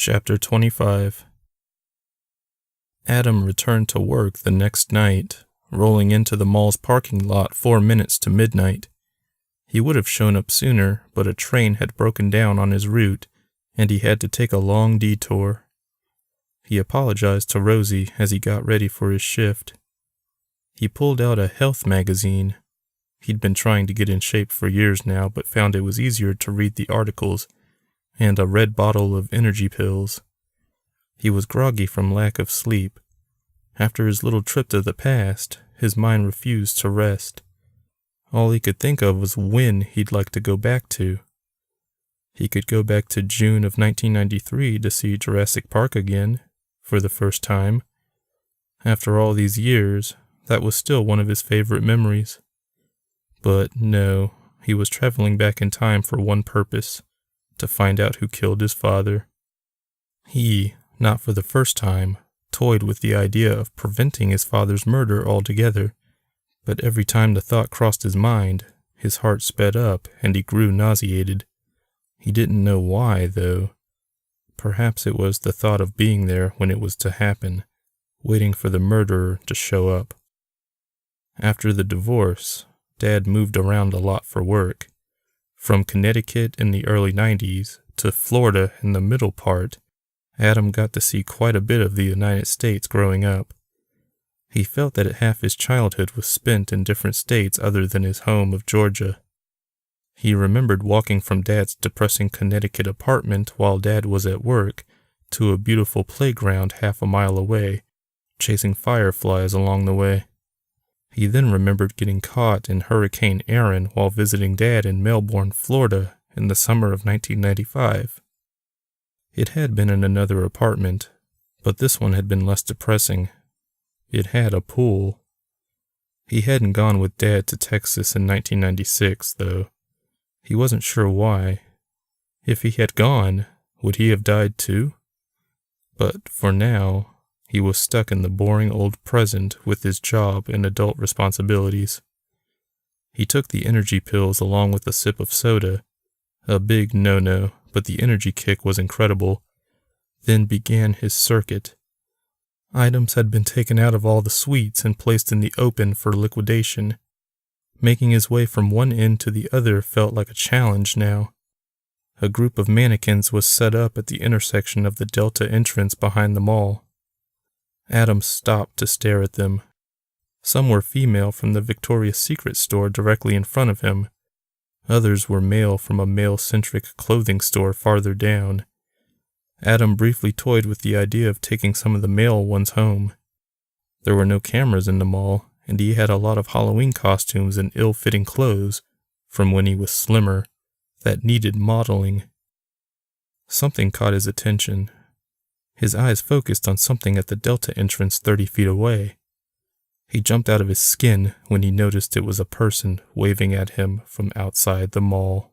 Chapter 25. Adam returned to work the next night, rolling into the mall's parking lot 4 minutes to midnight. He would have shown up sooner, but a train had broken down on his route, and he had to take a long detour. He apologized to Rosie as he got ready for his shift. He pulled out a health magazine. He'd been trying to get in shape for years now, but found it was easier to read the articles, and a red bottle of energy pills. He was groggy from lack of sleep. After his little trip to the past, his mind refused to rest. All he could think of was when he'd like to go back to. He could go back to June of 1993 to see Jurassic Park again, for the first time. After all these years, that was still one of his favorite memories. But no, he was traveling back in time for one purpose: to find out who killed his father. He, not for the first time, toyed with the idea of preventing his father's murder altogether, but every time the thought crossed his mind, his heart sped up and he grew nauseated. He didn't know why, though. Perhaps it was the thought of being there when it was to happen, waiting for the murderer to show up. After the divorce, Dad moved around a lot for work. From Connecticut in the early 90s to Florida in the middle part, Adam got to see quite a bit of the United States growing up. He felt that half his childhood was spent in different states other than his home of Georgia. He remembered walking from Dad's depressing Connecticut apartment while Dad was at work to a beautiful playground half a mile away, chasing fireflies along the way. He then remembered getting caught in Hurricane Erin while visiting Dad in Melbourne, Florida in the summer of 1995. It had been in another apartment, but this one had been less depressing. It had a pool. He hadn't gone with Dad to Texas in 1996, though. He wasn't sure why. If he had gone, would he have died too? But for now, he was stuck in the boring old present with his job and adult responsibilities. He took the energy pills along with a sip of soda, a big no-no, but the energy kick was incredible, then began his circuit. Items had been taken out of all the suites and placed in the open for liquidation. Making his way from one end to the other felt like a challenge now. A group of mannequins was set up at the intersection of the Delta entrance behind the mall. Adam stopped to stare at them. Some were female from the Victoria's Secret store directly in front of him. Others were male from a male-centric clothing store farther down. Adam briefly toyed with the idea of taking some of the male ones home. There were no cameras in the mall, and he had a lot of Halloween costumes and ill-fitting clothes, from when he was slimmer, that needed modeling. Something caught his attention. His eyes focused on something at the Delta entrance 30 feet away. He jumped out of his skin when he noticed it was a person waving at him from outside the mall.